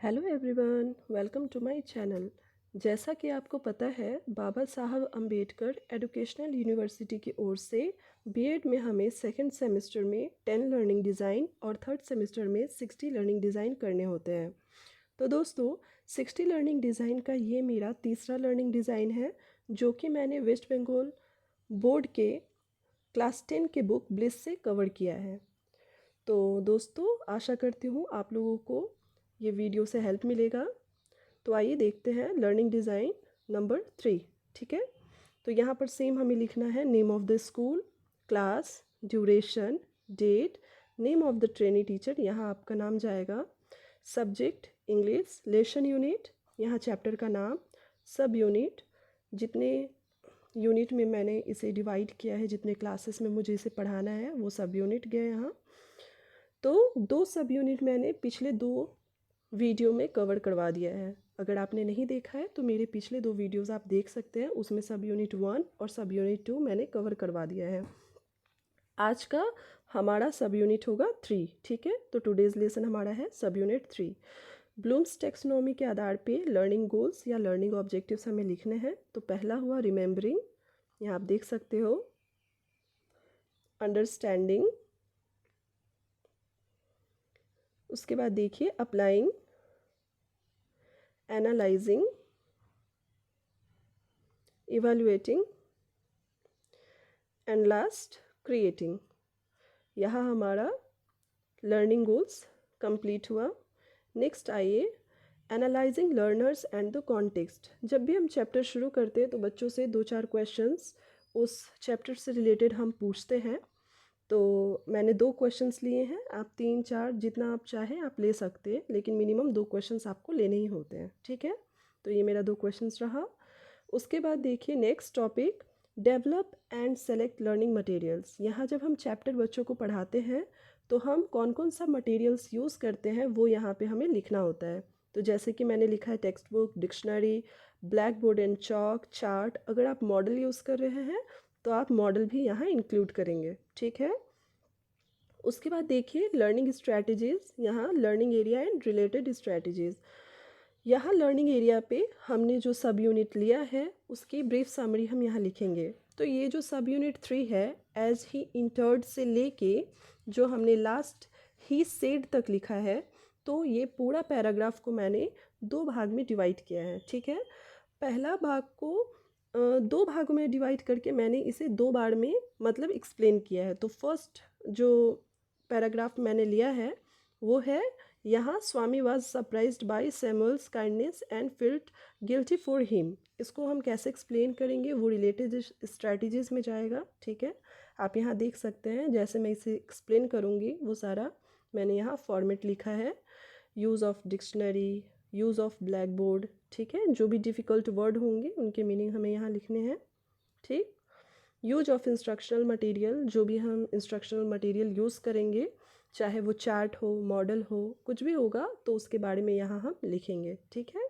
Hello everyone, welcome to my channel. जैसा कि आपको पता है, बाबा साहब अम्बेडकर एजुकेशनल यूनिवर्सिटी की ओर से बीएड में हमें सेकंड सेमेस्टर में 10 लर्निंग डिज़ाइन और थर्ड सेमेस्टर में 60 लर्निंग डिज़ाइन करने होते हैं। तो दोस्तों, 60 लर्निंग डिज़ाइन का ये मेरा तीसरा लर्निंग डिज़ाइन है, जो कि मैंने वेस्ट बंगाल बोर्ड के क्लास 10 के बुक ब्लिस से कवर किया है। तो दोस्तों, आशा करती हूँ आप लोगों को ये वीडियो से हेल्प मिलेगा। तो आइए देखते हैं लर्निंग डिज़ाइन नंबर 3। ठीक है, तो यहाँ पर सेम हमें लिखना है name of the school, class, duration, date, name of the trainee teacher, यहाँ आपका नाम जाएगा, सब्जेक्ट इंग्लिश, लेसन यूनिट, यहाँ चैप्टर का नाम, सब यूनिट, जितने यूनिट में मैंने इसे डिवाइड किया है, जितने क्लासेस में मुझे इसे पढ़ाना है वो सब यूनिट गए यहाँ। तो 2 सब यूनिट मैंने पिछले 2 वीडियो में कवर करवा दिया है। अगर आपने नहीं देखा है तो मेरे पिछले 2 वीडियोस आप देख सकते हैं, उसमें सब यूनिट 1 और सब यूनिट 2 मैंने कवर करवा दिया है। आज का हमारा सब यूनिट होगा 3। ठीक है, तो टुडेज़ लेसन हमारा है सब यूनिट 3। ब्लूम्स टेक्सोनोमी के आधार पे लर्निंग गोल्स या लर्निंग ऑब्जेक्टिव्स हमें लिखने हैं। तो पहला हुआ रिमेंबरिंग, यहाँ आप देख सकते हो, अंडरस्टैंडिंग, उसके बाद देखिए applying, analysing, evaluating and last creating. यहाँ हमारा लर्निंग गोल्स कंप्लीट हुआ। नेक्स्ट आइए analysing learners and the context. जब भी हम चैप्टर शुरू करते हैं तो बच्चों से 2-4 क्वेश्चंस उस चैप्टर से रिलेटेड हम पूछते हैं। तो मैंने 2 क्वेश्चंस लिए हैं, आप 3-4 जितना आप चाहें आप ले सकते हैं, लेकिन मिनिमम 2 क्वेश्चंस आपको लेने ही होते हैं। ठीक है, तो ये मेरा 2 क्वेश्चंस रहा। उसके बाद देखिए next topic, develop and select learning materials. यहाँ जब हम चैप्टर बच्चों को पढ़ाते हैं तो हम कौन कौन सा मटेरियल्स यूज़ करते हैं वो यहाँ पे हमें लिखना होता है। तो जैसे कि मैंने लिखा है text book, dictionary, black board and chalk, chart. अगर आप मॉडल यूज़ कर रहे हैं तो आप मॉडल भी यहाँ इंक्लूड करेंगे। ठीक है, उसके बाद देखिए लर्निंग स्ट्रैटेजीज़, यहाँ learning area and related strategies. यहाँ लर्निंग एरिया पे हमने जो सब यूनिट लिया है उसकी ब्रीफ समरी हम यहाँ लिखेंगे। तो ये जो सब यूनिट 3 है, एज ही इंटर्ड से लेके जो हमने लास्ट ही सेड तक लिखा है, तो ये पूरा पैराग्राफ को मैंने 2 भाग में डिवाइड किया है। ठीक है, पहला भाग को 2 भागों में डिवाइड करके मैंने इसे 2 बार में मतलब एक्सप्लेन किया है। तो फर्स्ट जो पैराग्राफ मैंने लिया है वो है, यहाँ Swami was surprised by Samuel's kindness and felt guilty for him. इसको हम कैसे एक्सप्लेन करेंगे वो रिलेटेड स्ट्रैटेजीज में जाएगा। ठीक है, आप यहाँ देख सकते हैं, जैसे मैं इसे एक्सप्लेन करूँगी वो सारा मैंने यहाँ फॉर्मेट लिखा है। Use of dictionary, use of black board. ठीक है, जो भी डिफ़िकल्ट वर्ड होंगे उनके मीनिंग हमें यहाँ लिखने हैं। ठीक, यूज ऑफ इंस्ट्रक्शनल मटेरियल, जो भी हम इंस्ट्रक्शनल मटेरियल यूज़ करेंगे, चाहे वो चार्ट हो, मॉडल हो, कुछ भी होगा तो उसके बारे में यहाँ हम लिखेंगे। ठीक है,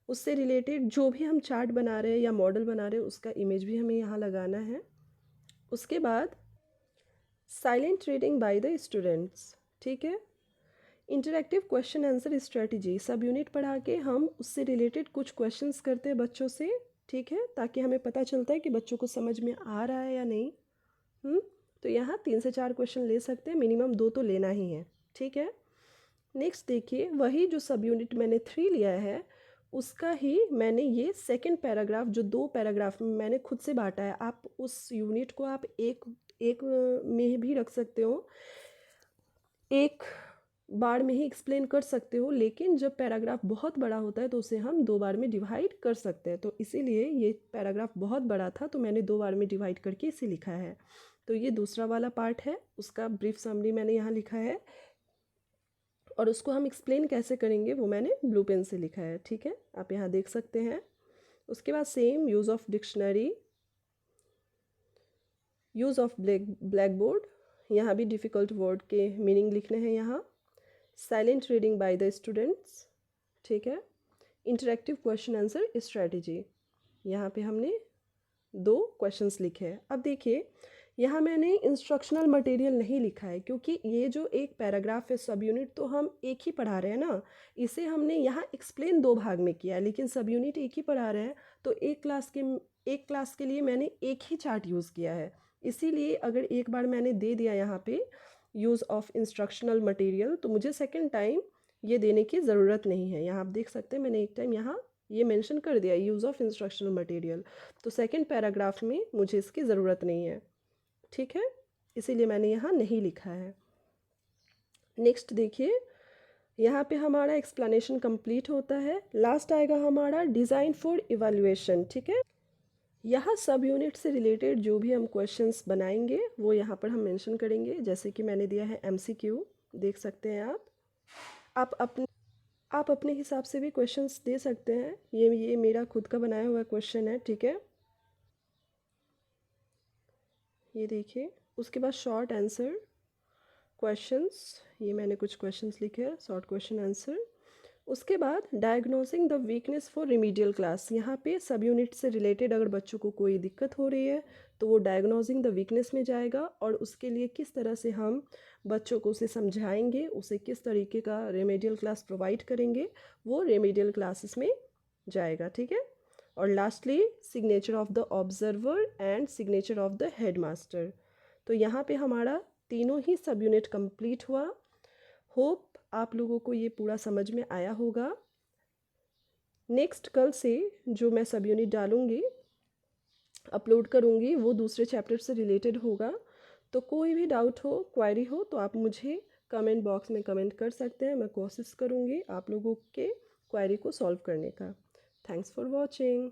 उससे रिलेटेड जो भी हम चार्ट बना रहे हैं या मॉडल बना रहे हैं उसका इमेज भी हमें यहाँ लगाना है। उसके बाद silent reading by the students. ठीक है, इंटरैक्टिव क्वेश्चन आंसर स्ट्रेटजी, सब यूनिट पढ़ा के हम उससे रिलेटेड कुछ क्वेश्चंस करते हैं बच्चों से। ठीक है, ताकि हमें पता चलता है कि बच्चों को समझ में आ रहा है या नहीं। तो यहाँ 3 से 4 क्वेश्चन ले सकते हैं, मिनिमम 2 तो लेना ही है। ठीक है, नेक्स्ट देखिए वही जो सब यूनिट मैंने 3 लिया है उसका ही मैंने ये सेकंड पैराग्राफ, जो 2 पैराग्राफ में मैंने खुद से बांटा है। आप उस यूनिट को आप एक में भी रख सकते हो, एक बार में ही एक्सप्लेन कर सकते हो, लेकिन जब पैराग्राफ बहुत बड़ा होता है तो उसे हम 2 बार में डिवाइड कर सकते हैं। तो इसीलिए ये पैराग्राफ बहुत बड़ा था तो मैंने 2 बार में डिवाइड करके इसे लिखा है। तो ये दूसरा वाला पार्ट है, उसका ब्रीफ समरी मैंने यहाँ लिखा है, और उसको हम एक्सप्लेन कैसे करेंगे वो मैंने ब्लू पेन से लिखा है। ठीक है, आप यहाँ देख सकते हैं। उसके बाद same use of dictionary, use of black board, यहाँ भी डिफ़िकल्ट वर्ड के मीनिंग लिखने हैं यहाँ। Silent reading by the students. ठीक है, इंटरैक्टिव क्वेश्चन आंसर स्ट्रैटेजी, यहाँ पे हमने 2 क्वेश्चंस लिखे हैं। अब देखिए यहाँ मैंने इंस्ट्रक्शनल मटेरियल नहीं लिखा है क्योंकि ये जो एक पैराग्राफ है सब यूनिट तो हम एक ही पढ़ा रहे हैं ना, इसे हमने यहाँ एक्सप्लेन 2 भाग में किया है, लेकिन सब यूनिट एक ही पढ़ा रहे हैं। तो एक क्लास के लिए मैंने एक ही चार्ट यूज़ किया है। इसीलिए अगर एक बार मैंने दे दिया यहाँ पे यूज़ ऑफ इंस्ट्रक्शनल मटेरियल, तो मुझे सेकेंड टाइम ये देने की ज़रूरत नहीं है। यहाँ आप देख सकते हैं मैंने एक टाइम यहाँ ये मेंशन कर दिया यूज़ ऑफ इंस्ट्रक्शनल मटेरियल, तो सेकेंड पैराग्राफ में मुझे इसकी ज़रूरत नहीं है। ठीक है, इसीलिए मैंने यहाँ नहीं लिखा है। नेक्स्ट देखिए, यहाँ पे हमारा एक्सप्लेनेशन कंप्लीट होता है। लास्ट आएगा हमारा डिज़ाइन फॉर इवैल्यूएशन। ठीक है, यहाँ सब यूनिट से रिलेटेड जो भी हम क्वेश्चंस बनाएंगे वो यहाँ पर हम मेंशन करेंगे। जैसे कि मैंने दिया है एमसीक्यू, देख सकते हैं आप अपने हिसाब से भी क्वेश्चंस दे सकते हैं। ये मेरा खुद का बनाया हुआ क्वेश्चन है। ठीक है, ये देखिए। उसके बाद शॉर्ट आंसर क्वेश्चंस, ये मैंने कुछ क्वेश्चंस लिखे हैं, शॉर्ट क्वेश्चन आंसर। उसके बाद diagnosing the weakness for remedial class. यहाँ पे सब यूनिट से रिलेटेड अगर बच्चों को कोई दिक्कत हो रही है तो वो डायग्नोसिंग द वीकनेस में जाएगा, और उसके लिए किस तरह से हम बच्चों को उसे समझाएंगे, उसे किस तरीके का रेमेडियल क्लास प्रोवाइड करेंगे, वो रेमेडियल क्लासेस में जाएगा। ठीक है, और lastly signature of the observer and signature of the headmaster. तो यहाँ पे हमारा तीनों ही सब यूनिट कंप्लीट हुआ। होप आप लोगों को ये पूरा समझ में आया होगा। नेक्स्ट कल से जो मैं सब यूनिट डालूँगी, अपलोड करूँगी, वो दूसरे चैप्टर से रिलेटेड होगा। तो कोई भी डाउट हो, क्वेरी हो, तो आप मुझे कमेंट बॉक्स में कमेंट कर सकते हैं। मैं कोशिश करूँगी आप लोगों के क्वेरी को सॉल्व करने का। Thanks for watching.